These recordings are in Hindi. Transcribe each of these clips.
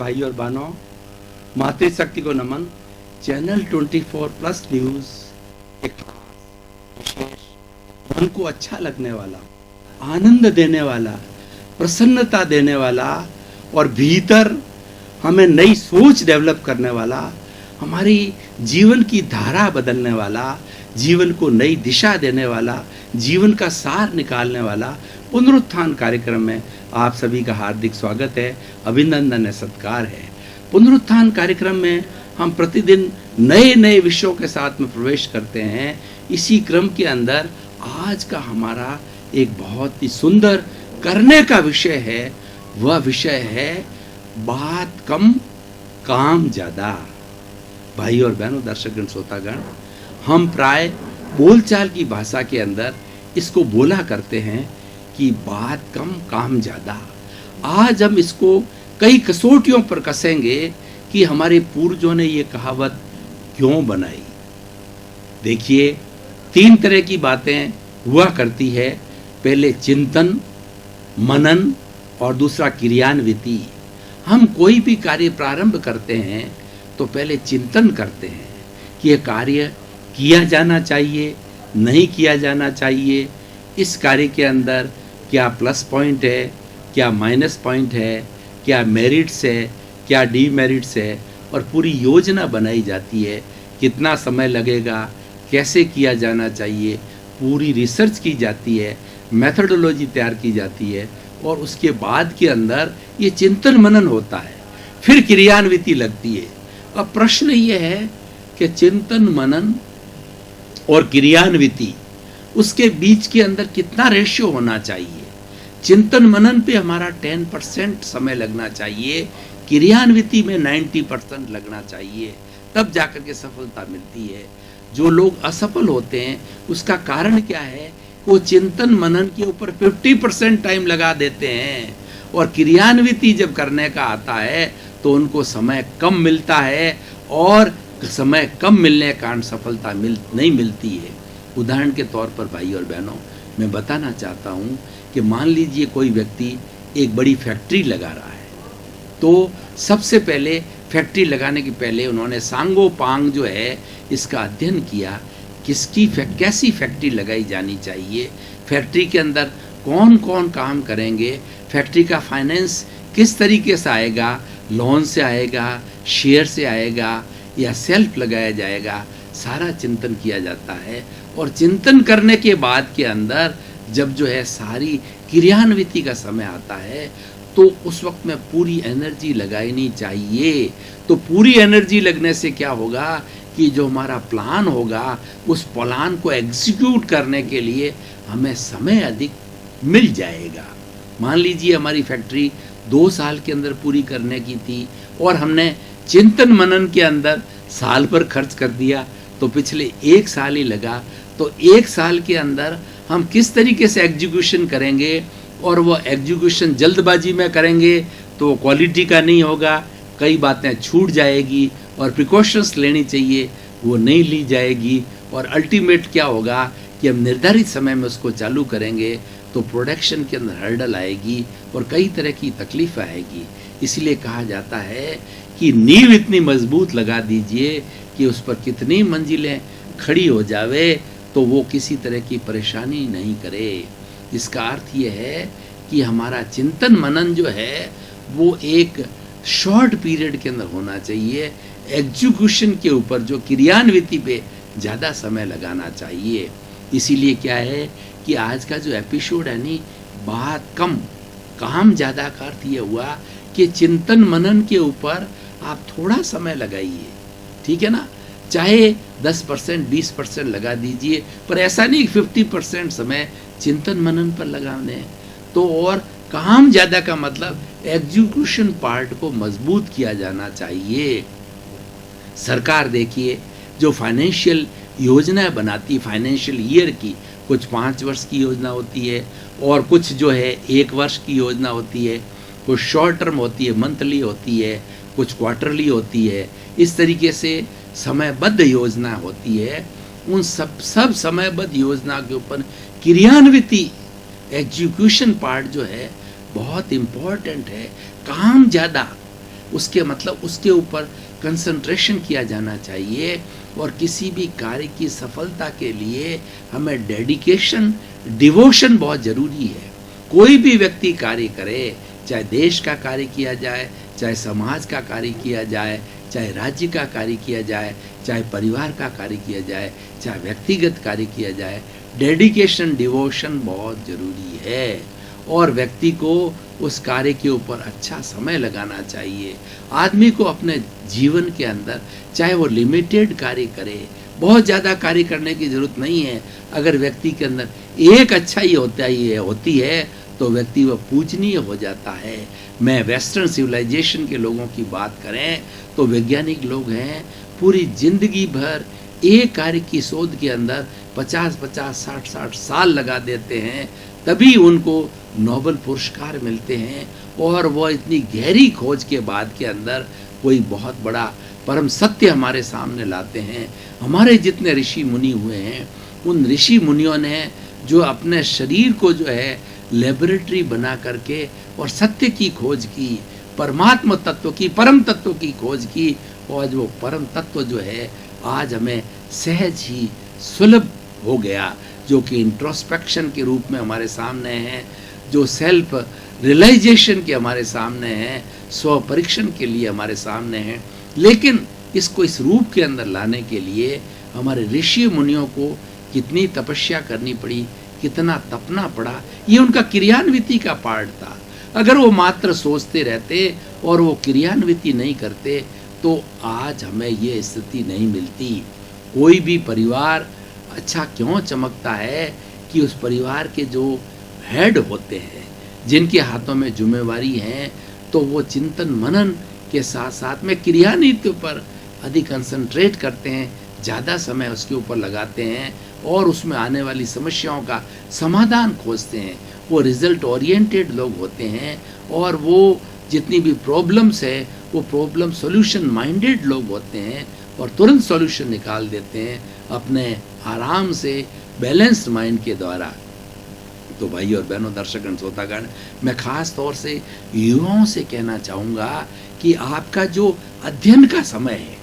भाई और बहनों, मातृशक्ति को नमन। चैनल 24 प्लस न्यूज एक विशेष, मन को अच्छा लगने वाला, आनंद देने वाला, प्रसन्नता देने वाला और भीतर हमें नई सोच डेवलप करने वाला, हमारी जीवन की धारा बदलने वाला, जीवन को नई दिशा देने वाला, जीवन का सार निकालने वाला पुनरुत्थान कार्यक्रम में आप सभी का हार्दिक स्वागत है, अभिनंदन है, सत्कार है। पुनरुत्थान कार्यक्रम में हम प्रतिदिन नए नए विषयों के साथ में प्रवेश करते हैं। इसी क्रम के अंदर आज का हमारा एक बहुत ही सुंदर करने का विषय है। वह विषय है बात कम काम ज़्यादा। भाई और बहनों, दर्शकगण, श्रोतागण, हम प्राय बोलचाल की भाषा के अंदर इसको बोला करते हैं कि बात कम काम ज़्यादा। आज हम इसको कई कसौटियों पर कसेंगे कि हमारे पूर्वजों ने ये कहावत क्यों बनाई। देखिए, 3 तरह की बातें हुआ करती है। पहले चिंतन, मनन और दूसरा क्रियान्विति। हम कोई भी कार्य प्रारंभ करते हैं तो पहले चिंतन करते हैं कि यह कार्य किया जाना चाहिए, नहीं किया जाना चाहिए, इस कार्य के अंदर क्या प्लस पॉइंट है, क्या माइनस पॉइंट है, क्या मेरिट्स है, क्या डीमेरिट्स है, और पूरी योजना बनाई जाती है। कितना समय लगेगा, कैसे किया जाना चाहिए, पूरी रिसर्च की जाती है, मेथोडोलॉजी तैयार की जाती है, और उसके बाद के अंदर ये चिंतन मनन होता है। फिर क्रियान्विति लगती है। अब प्रश्न ये है कि चिंतन मनन और क्रियान्विति, उसके बीच के अंदर कितना रेशियो होना चाहिए। चिंतन मनन पे हमारा 10% समय लगना चाहिए, क्रियान्विति में 90% लगना चाहिए, तब जाकर के सफलता मिलती है। जो लोग असफल होते हैं उसका कारण क्या है? वो चिंतन मनन के ऊपर 50% टाइम लगा देते हैं, और क्रियान्विति जब करने का आता है तो उनको समय कम मिलता है, और समय कम मिलने के कारण सफलता नहीं मिलती है। उदाहरण के तौर पर भाई और बहनों, मैं बताना चाहता हूँ कि मान लीजिए कोई व्यक्ति एक बड़ी फैक्ट्री लगा रहा है, तो सबसे पहले फैक्ट्री लगाने के पहले उन्होंने सांगो पांग जो है इसका अध्ययन किया, कैसी फैक्ट्री लगाई जानी चाहिए, फैक्ट्री के अंदर कौन कौन काम करेंगे, फैक्ट्री का फाइनेंस किस तरीके से आएगा, लोन से आएगा, शेयर से आएगा या सेल्फ लगाया जाएगा, सारा चिंतन किया जाता है। और चिंतन करने के बाद के अंदर जब जो है सारी क्रियान्विति का समय आता है तो उस वक्त में पूरी एनर्जी लगानी चाहिए। तो पूरी एनर्जी लगने से क्या होगा कि जो हमारा प्लान होगा उस प्लान को एग्जीक्यूट करने के लिए हमें समय अधिक मिल जाएगा। मान लीजिए हमारी फैक्ट्री 2 साल के अंदर पूरी करने की थी और हमने चिंतन मनन के अंदर साल भर खर्च कर दिया, तो पिछले 1 साल ही लगा। तो 1 साल के अंदर हम किस तरीके से एग्जीक्यूशन करेंगे, और वो एग्जीक्यूशन जल्दबाजी में करेंगे तो वो क्वालिटी का नहीं होगा, कई बातें छूट जाएगी, और प्रिकॉशंस लेनी चाहिए वो नहीं ली जाएगी, और अल्टीमेट क्या होगा कि हम निर्धारित समय में उसको चालू करेंगे तो प्रोडक्शन के अंदर हर्डल आएगी और कई तरह की तकलीफ आएगी। इसलिए कहा जाता है कि नींव इतनी मजबूत लगा दीजिए कि उस पर कितनी मंजिलें खड़ी हो जावे तो वो किसी तरह की परेशानी नहीं करे। इसका अर्थ ये है कि हमारा चिंतन मनन जो है वो एक शॉर्ट पीरियड के अंदर होना चाहिए, एग्जीक्यूशन के ऊपर, जो क्रियान्विति पे ज़्यादा समय लगाना चाहिए। इसीलिए क्या है कि आज का जो एपिसोड है नी, बात कम काम ज़्यादा का अर्थ ये हुआ कि चिंतन मनन के ऊपर आप थोड़ा समय लगाइए, ठीक है ना। चाहे 10% 20% लगा दीजिए, पर ऐसा नहीं 50% समय चिंतन मनन पर लगाने। तो और काम ज़्यादा का मतलब एग्जीक्यूशन पार्ट को मजबूत किया जाना चाहिए। सरकार देखिए जो फाइनेंशियल योजनाएं बनाती, फाइनेंशियल ईयर की, कुछ 5 वर्ष की योजना होती है और कुछ जो है 1 वर्ष की योजना होती है, कुछ शॉर्ट टर्म होती है, मंथली होती है, कुछ क्वार्टरली होती है। इस तरीके से समयबद्ध योजना होती है। उन सब समयबद्ध योजना के ऊपर क्रियान्विति, एग्जीक्यूशन पार्ट जो है बहुत इम्पोर्टेंट है। काम ज़्यादा उसके मतलब उसके ऊपर कंसंट्रेशन किया जाना चाहिए। और किसी भी कार्य की सफलता के लिए हमें डेडिकेशन, डिवोशन बहुत ज़रूरी है। कोई भी व्यक्ति कार्य करे, चाहे देश का कार्य किया जाए, चाहे समाज का कार्य किया जाए, चाहे राज्य का कार्य किया जाए, चाहे परिवार का कार्य किया जाए, चाहे व्यक्तिगत कार्य किया जाए, डेडिकेशन, डिवोशन बहुत ज़रूरी है। और व्यक्ति को उस कार्य के ऊपर अच्छा समय लगाना चाहिए। आदमी को अपने जीवन के अंदर, चाहे वो लिमिटेड कार्य करे, बहुत ज़्यादा कार्य करने की ज़रूरत नहीं है। अगर व्यक्ति के अंदर एक अच्छा ही होती है तो व्यक्ति वह पूजनीय हो जाता है। मैं वेस्टर्न सिविलाइजेशन के लोगों की बात करें तो वैज्ञानिक लोग हैं, पूरी जिंदगी भर एक कार्य की शोध के अंदर 50-50, 60-60 साल लगा देते हैं, तभी उनको नोबेल पुरस्कार मिलते हैं। और वो इतनी गहरी खोज के बाद के अंदर कोई बहुत बड़ा परम सत्य हमारे सामने लाते हैं। हमारे जितने ऋषि मुनि हुए हैं, उन ऋषि मुनियों ने जो अपने शरीर को जो है लेबोरेटरी बना करके और सत्य की खोज की, परमात्मा तत्व की, परम तत्व की खोज की, और वो परम तत्व जो है आज हमें सहज ही सुलभ हो गया, जो कि इंट्रोस्पेक्शन के रूप में हमारे सामने है, जो सेल्फ रियलाइजेशन के हमारे सामने है, स्व परीक्षण के लिए हमारे सामने है। लेकिन इसको इस रूप के अंदर लाने के लिए हमारे ऋषि मुनियों को कितनी तपस्या करनी पड़ी, कितना तपना पड़ा, ये उनका क्रियान्विति का पार्ट था। अगर वो मात्र सोचते रहते और वो क्रियान्विति नहीं करते तो आज हमें ये स्थिति नहीं मिलती। कोई भी परिवार अच्छा क्यों चमकता है कि उस परिवार के जो हेड होते हैं, जिनके हाथों में जिम्मेवारी है, तो वो चिंतन मनन के साथ साथ में क्रियान्विति पर अधिक कंसंट्रेट करते हैं, ज़्यादा समय उसके ऊपर लगाते हैं और उसमें आने वाली समस्याओं का समाधान खोजते हैं। वो रिजल्ट ओरिएंटेड लोग होते हैं और वो जितनी भी प्रॉब्लम्स है वो प्रॉब्लम सॉल्यूशन माइंडेड लोग होते हैं और तुरंत सॉल्यूशन निकाल देते हैं अपने आराम से बैलेंस्ड माइंड के द्वारा। तो भाई और बहनों, दर्शकगण, श्रोतागण, मैं खास तौर से युवाओं से कहना चाहूँगा कि आपका जो अध्ययन का समय है,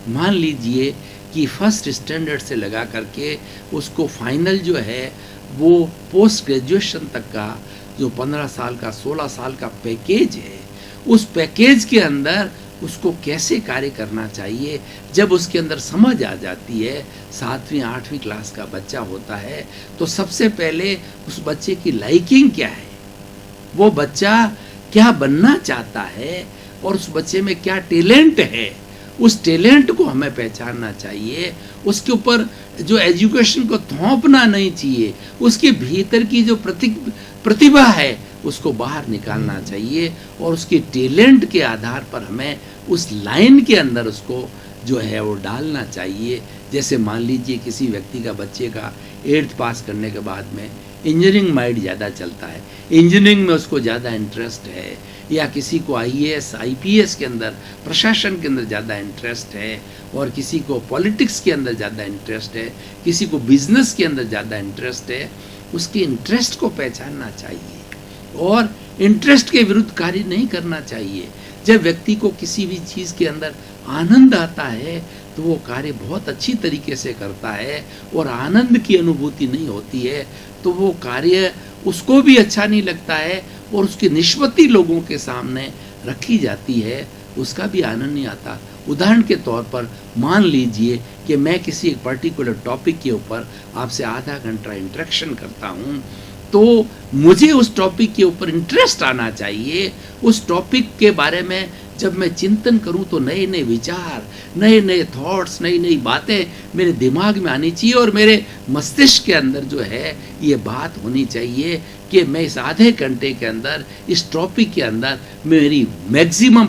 मान लीजिए कि फर्स्ट स्टैंडर्ड से लगा करके उसको फाइनल जो है वो पोस्ट ग्रेजुएशन तक का जो 15 साल का 16 साल का पैकेज है, उस पैकेज के अंदर उसको कैसे कार्य करना चाहिए, जब उसके अंदर समझ आ जाती है, 7वीं 8वीं क्लास का बच्चा होता है, तो सबसे पहले उस बच्चे की लाइकिंग क्या है, वो बच्चा क्या बनना चाहता है और उस बच्चे में क्या टैलेंट है, उस टैलेंट को हमें पहचानना चाहिए। उसके ऊपर जो एजुकेशन को थोपना नहीं चाहिए, उसके भीतर की जो प्रतिभा है उसको बाहर निकालना चाहिए और उसके टैलेंट के आधार पर हमें उस लाइन के अंदर उसको जो है वो डालना चाहिए। जैसे मान लीजिए किसी व्यक्ति का, बच्चे का 8th पास करने के बाद में इंजीनियरिंग माइंड ज़्यादा चलता है, इंजीनियरिंग में उसको ज़्यादा इंटरेस्ट है, या किसी को IAS IPS के अंदर, प्रशासन के अंदर ज़्यादा इंटरेस्ट है, और किसी को पॉलिटिक्स के अंदर ज़्यादा इंटरेस्ट है, किसी को बिजनेस के अंदर ज़्यादा इंटरेस्ट है। उसके इंटरेस्ट को पहचानना चाहिए और इंटरेस्ट के विरुद्ध कार्य नहीं करना चाहिए। जब व्यक्ति को किसी भी चीज़ के अंदर आनंद आता है तो वो कार्य बहुत अच्छी तरीके से करता है, और आनंद की अनुभूति नहीं होती है तो वो कार्य उसको भी अच्छा नहीं लगता है और उसकी निष्पत्ति लोगों के सामने रखी जाती है, उसका भी आनंद नहीं आता। उदाहरण के तौर पर मान लीजिए कि मैं किसी एक पर्टिकुलर टॉपिक के ऊपर आपसे आधा घंटा इंटरेक्शन करता हूँ, तो मुझे उस टॉपिक के ऊपर इंटरेस्ट आना चाहिए। उस टॉपिक के बारे में जब मैं चिंतन करूं तो नए नए विचार, नए नए थॉट्स, नई नई बातें मेरे दिमाग में आनी चाहिए और मेरे मस्तिष्क के अंदर जो है ये बात होनी चाहिए कि मैं इस आधे घंटे के अंदर इस टॉपिक के अंदर मेरी मैक्सिमम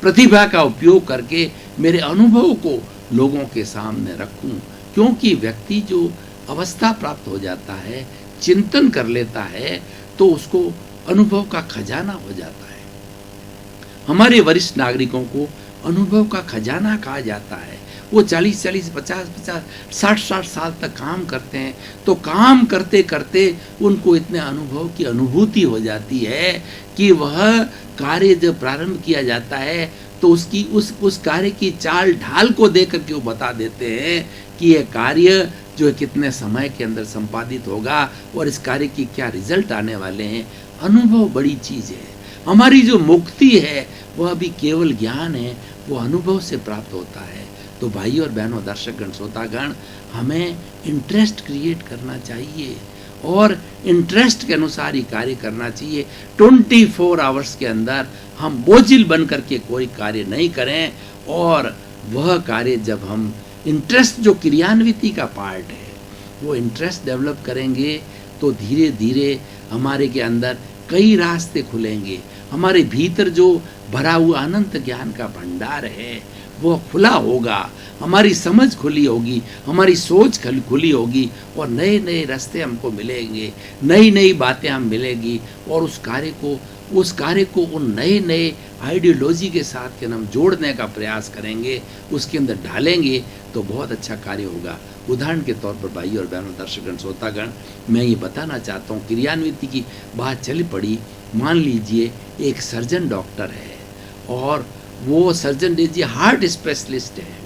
प्रतिभा का उपयोग करके मेरे अनुभव को लोगों के सामने रखूं। क्योंकि व्यक्ति जो अवस्था प्राप्त हो जाता है, चिंतन कर लेता है, तो उसको अनुभव का खजाना हो जाता है। हमारे वरिष्ठ नागरिकों को अनुभव का खजाना कहा जाता है। वो 40-40, 50-50, 60-60 साल तक काम करते हैं, तो काम करते करते उनको इतने अनुभव की अनुभूति हो जाती है कि वह कार्य जब प्रारंभ किया जाता है तो उसकी उस कार्य की चाल ढाल को देख करके वो बता देते हैं कि यह कार्य जो है कितने समय के अंदर संपादित होगा और इस कार्य की क्या रिजल्ट आने वाले हैं। अनुभव बड़ी चीज़ है। हमारी जो मुक्ति है वह भी केवल ज्ञान है, वो अनुभव से प्राप्त होता है। तो भाई और बहनों, दर्शकगण, श्रोतागण, हमें इंटरेस्ट क्रिएट करना चाहिए और इंटरेस्ट के अनुसार ही कार्य करना चाहिए। 24 आवर्स के अंदर हम बोझिल बन करके कोई कार्य नहीं करें, और वह कार्य जब हम इंटरेस्ट, जो क्रियान्विति का पार्ट है, वो इंटरेस्ट डेवलप करेंगे तो धीरे धीरे हमारे के अंदर कई रास्ते खुलेंगे। हमारे भीतर जो भरा हुआ अनंत ज्ञान का भंडार है वो खुला होगा, हमारी समझ खुली होगी, हमारी सोच खुली होगी, और नए नए रास्ते हमको मिलेंगे, नई नई बातें हम मिलेंगी, और उस कार्य को उन नए नए आइडियोलॉजी के साथ के हम जोड़ने का प्रयास करेंगे, उसके अंदर ढालेंगे तो बहुत अच्छा कार्य होगा। उदाहरण के तौर पर भाई और बहनों, दर्शकगण, श्रोतागण, मैं ये बताना चाहता हूँ, क्रियान्विति की बात चली पड़ी। मान लीजिए एक सर्जन डॉक्टर है और वो सर्जन लीजिए हार्ट स्पेशलिस्ट है,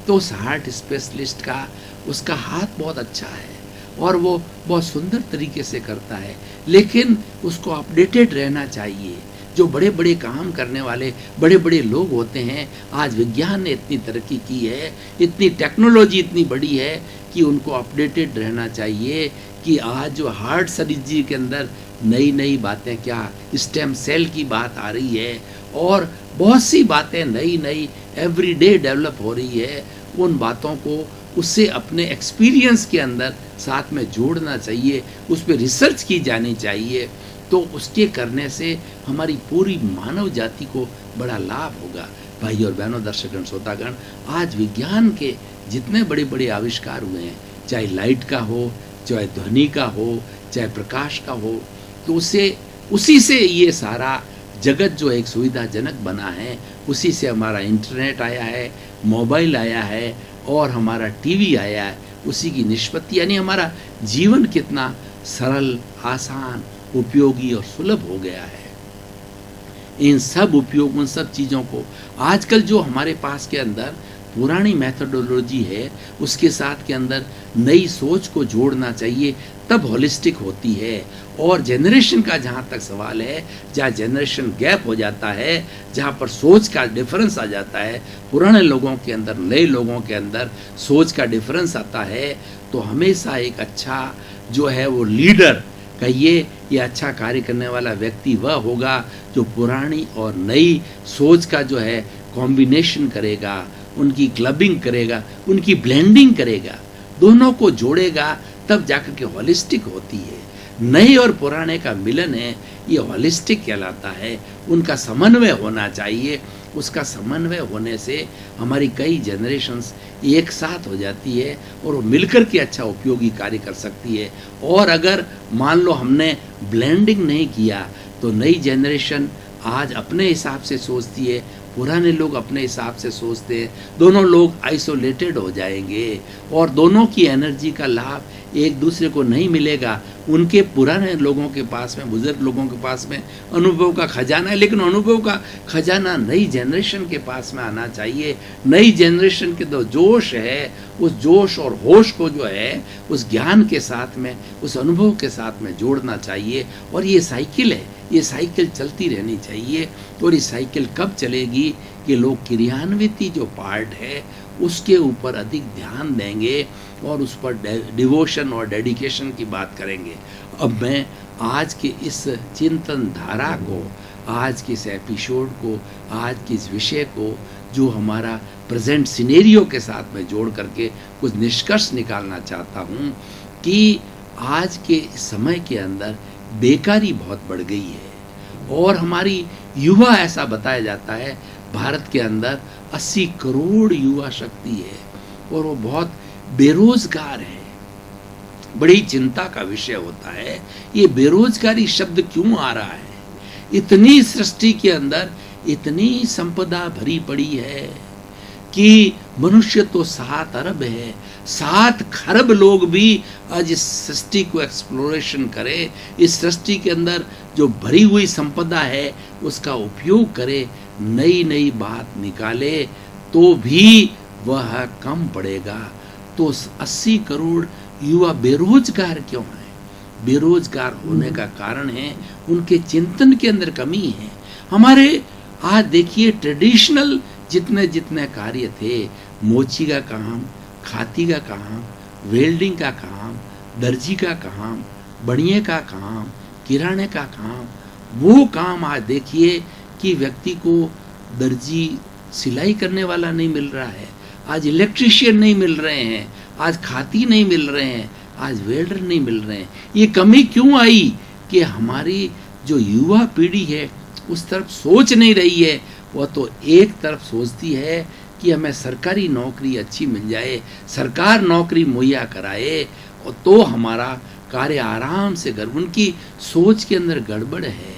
तो उस हार्ट स्पेशलिस्ट का उसका हाथ बहुत अच्छा है और वो बहुत सुंदर तरीके से करता है, लेकिन उसको अपडेटेड रहना चाहिए। जो बड़े बड़े काम करने वाले बड़े बड़े लोग होते हैं, आज विज्ञान ने इतनी तरक्की की है, इतनी टेक्नोलॉजी इतनी बड़ी है कि उनको अपडेटेड रहना चाहिए कि आज जो हार्ट सर्जरी के अंदर नई नई बातें, क्या स्टेम सेल की बात आ रही है और बहुत सी बातें नई नई एवरीडे डेवलप हो रही है, उन बातों को उससे अपने एक्सपीरियंस के अंदर साथ में जोड़ना चाहिए, उस पर रिसर्च की जानी चाहिए। तो उसके करने से हमारी पूरी मानव जाति को बड़ा लाभ होगा। भाई और बहनों, दर्शकगण, श्रोतागण, आज विज्ञान के जितने बड़े बड़े आविष्कार हुए हैं, चाहे लाइट का हो, चाहे ध्वनि का हो, चाहे प्रकाश का हो, तो उसी से ये सारा जगत जो एक सुविधाजनक बना है, उसी से हमारा इंटरनेट आया है, मोबाइल आया है और हमारा टीवी आया है, उसी की निष्पत्ति, यानी हमारा जीवन कितना सरल, आसान, उपयोगी और सुलभ हो गया है। इन सब उपयोग, उन सब चीज़ों को आजकल जो हमारे पास के अंदर पुरानी मेथोडोलॉजी है, उसके साथ के अंदर नई सोच को जोड़ना चाहिए, तब होलिस्टिक होती है। और जनरेशन का जहाँ तक सवाल है, जहाँ जनरेशन गैप हो जाता है, जहाँ पर सोच का डिफरेंस आ जाता है, पुराने लोगों के अंदर, नए लोगों के अंदर सोच का डिफरेंस आता है, तो हमेशा एक अच्छा जो है वो लीडर कहिए, ये अच्छा कार्य करने वाला व्यक्ति वह होगा जो पुरानी और नई सोच का जो है कॉम्बिनेशन करेगा, उनकी क्लबिंग करेगा, उनकी ब्लेंडिंग करेगा, दोनों को जोड़ेगा, तब जाकर के हॉलिस्टिक होती है। नए और पुराने का मिलन है, ये हॉलिस्टिक कहलाता है। उनका समन्वय होना चाहिए, उसका समन्वय होने से हमारी कई जनरेशन्स एक साथ हो जाती है और वो मिलकर के अच्छा उपयोगी कार्य कर सकती है। और अगर मान लो हमने ब्लेंडिंग नहीं किया तो नई जनरेशन आज अपने हिसाब से सोचती है, पुराने लोग अपने हिसाब से सोचते हैं, दोनों लोग आइसोलेटेड हो जाएंगे और दोनों की एनर्जी का लाभ एक दूसरे को नहीं मिलेगा। उनके पुराने लोगों के पास में, बुजुर्ग लोगों के पास में अनुभव का खजाना है, लेकिन अनुभव का खजाना नई जनरेशन के पास में आना चाहिए। नई जनरेशन के जो जोश है, उस जोश और होश को जो है उस ज्ञान के साथ में, उस अनुभव के साथ में जोड़ना चाहिए। और ये साइकिल है, ये साइकिल चलती रहनी चाहिए। और ये साइकिल कब चलेगी कि लोग क्रियान्विति जो पार्ट है उसके ऊपर अधिक ध्यान देंगे और उस पर डिवोशन और डेडिकेशन की बात करेंगे। अब मैं आज के इस चिंतन धारा को, आज के इस एपिसोड को, आज के इस विषय को जो हमारा प्रेजेंट सिनेरियो के साथ में जोड़ करके कुछ निष्कर्ष निकालना चाहता हूँ कि आज के समय के अंदर बेकारी बहुत बढ़ गई है और हमारी युवा, ऐसा बताया जाता है भारत के अंदर 80 करोड़ युवा शक्ति है और वो बहुत बेरोजगार है। बड़ी चिंता का विषय होता है, ये बेरोजगारी शब्द क्यों आ रहा है? इतनी सृष्टि के अंदर इतनी संपदा भरी पड़ी है, कि मनुष्य तो 7 अरब है, 7 खरब लोग भी आज इस सृष्टि को एक्सप्लोरेशन करे, इस सृष्टि के अंदर जो भरी हुई संपदा है उसका उपयोग करे, नई नई बात निकाले, तो भी वह कम पड़ेगा। तो 80 करोड़ युवा बेरोजगार क्यों हैं? बेरोजगार होने का कारण है उनके चिंतन के अंदर कमी है। हमारे आज देखिए ट्रेडिशनल जितने जितने कार्य थे, मोची का काम, खाती का काम, वेल्डिंग का काम, दर्जी का काम, बढ़िए का काम, किराने का काम, वो काम आज देखिए कि व्यक्ति को दर्जी सिलाई करने वाला नहीं मिल रहा है, आज इलेक्ट्रिशियन नहीं मिल रहे हैं, आज खाती नहीं मिल रहे हैं, आज वेल्डर नहीं मिल रहे हैं। ये कमी क्यों आई? कि हमारी जो युवा पीढ़ी है उस तरफ सोच नहीं रही है। वह तो एक तरफ सोचती है कि हमें सरकारी नौकरी अच्छी मिल जाए, सरकार नौकरी मुहैया कराए और तो हमारा कार्य आराम से कर। उनकी सोच के अंदर गड़बड़ है,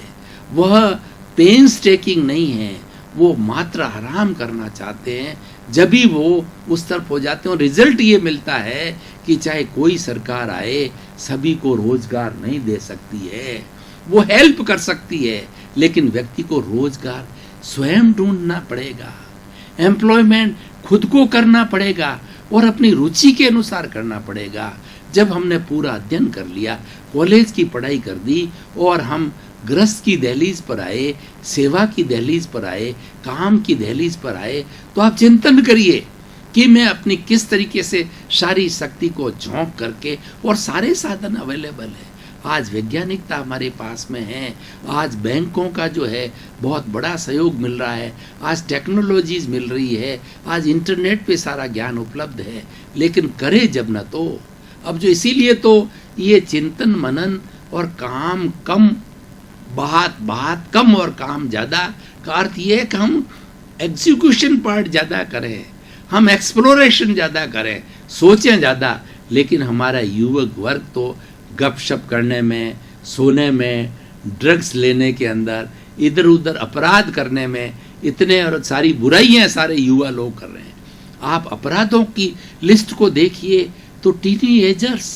वह पेन्स टेकिंग नहीं है, वो मात्र आराम करना चाहते हैं। जब भी वो उस तरफ हो जाते हैं और रिजल्ट ये मिलता है कि चाहे कोई सरकार आए सभी को रोजगार नहीं दे सकती है, वो हेल्प कर सकती है, लेकिन व्यक्ति को रोजगार स्वयं ढूंढना पड़ेगा, एम्प्लॉयमेंट खुद को करना पड़ेगा और अपनी रुचि के अनुसार करना पड़ेगा। जब हमने पूरा अध्ययन कर लिया, कॉलेज की पढ़ाई कर दी और हम गृहस्थ की दहलीज पर आए, सेवा की दहलीज पर आए, काम की दहलीज पर आए, तो आप चिंतन करिए कि मैं अपनी किस तरीके से सारी शक्ति को झोंक करके, और सारे साधन अवेलेबल है। आज वैज्ञानिकता हमारे पास में है, आज बैंकों का जो है बहुत बड़ा सहयोग मिल रहा है, आज टेक्नोलॉजीज मिल रही है, आज इंटरनेट पे सारा ज्ञान उपलब्ध है, लेकिन करे जब न तो। अब जो इसीलिए तो ये चिंतन मनन और काम कम, बात कम और काम ज़्यादा का अर्थ ये है कि हम एग्जीक्यूशन पार्ट ज़्यादा करें, हम एक्सप्लोरेशन ज़्यादा करें, सोचें ज़्यादा, लेकिन हमारा युवक वर्ग तो गपशप करने में, सोने में, ड्रग्स लेने के अंदर, इधर उधर अपराध करने में, इतने और सारी बुराइयां सारे युवा लोग कर रहे हैं। आप अपराधों की लिस्ट को देखिए तो टीनेजर्स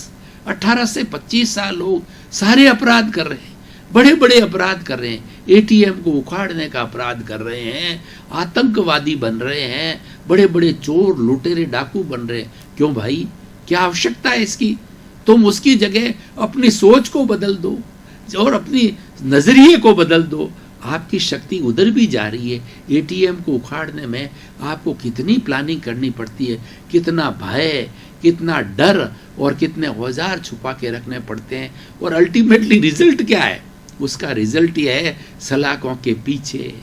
18 से 25 साल लोग सारे अपराध कर रहे हैं, बड़े बड़े अपराध कर रहे हैं, एटीएम को उखाड़ने का अपराध कर रहे हैं, आतंकवादी बन रहे हैं, बड़े बड़े चोर लुटेरे डाकू बन रहे हैं। क्यों भाई, क्या आवश्यकता है इसकी? तुम उसकी जगह अपनी सोच को बदल दो और अपनी नजरिए को बदल दो। आपकी शक्ति उधर भी जा रही है। एटीएम को उखाड़ने में आपको कितनी प्लानिंग करनी पड़ती है, कितना भय, कितना डर और कितने औजार छुपा के रखने पड़ते हैं, और अल्टीमेटली रिजल्ट क्या है? उसका रिजल्ट ये है सलाखों के पीछे।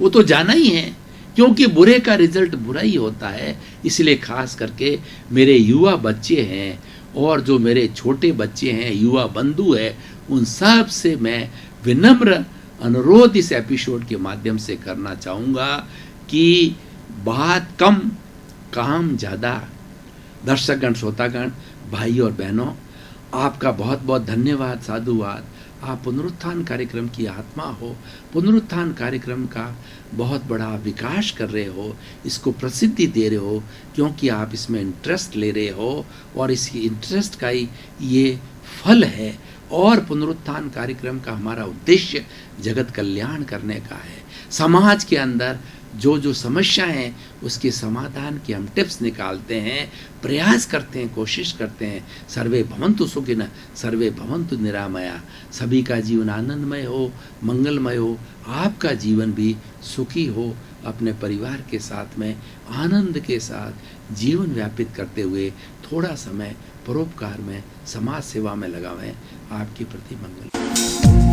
वो तो जाना ही है, क्योंकि बुरे का रिजल्ट बुरा ही होता है। इसलिए खास करके मेरे युवा बच्चे हैं और जो मेरे छोटे बच्चे हैं, युवा बंधु है, उन सब से मैं विनम्र अनुरोध इस एपिसोड के माध्यम से करना चाहूँगा कि बात कम काम ज़्यादा। दर्शकगण, श्रोतागण, भाई और बहनों, आपका बहुत बहुत धन्यवाद, साधुवाद। आप पुनरुत्थान कार्यक्रम की आत्मा हो, पुनरुत्थान कार्यक्रम का बहुत बड़ा विकास कर रहे हो, इसको प्रसिद्धि दे रहे हो, क्योंकि आप इसमें इंटरेस्ट ले रहे हो और इस इंटरेस्ट का ही ये फल है। और पुनरुत्थान कार्यक्रम का हमारा उद्देश्य जगत कल्याण करने का है। समाज के अंदर जो जो समस्या हैं उसके समाधान की हम टिप्स निकालते हैं, प्रयास करते हैं, कोशिश करते हैं। सर्वे भवन्तु सुखिनः, सर्वे भवन्तु निरामया। सभी का जीवन आनंदमय हो, मंगलमय हो, आपका जीवन भी सुखी हो। अपने परिवार के साथ में आनंद के साथ जीवन व्यापित करते हुए थोड़ा समय परोपकार में, समाज सेवा में लगावें। आपके प्रति मंगल।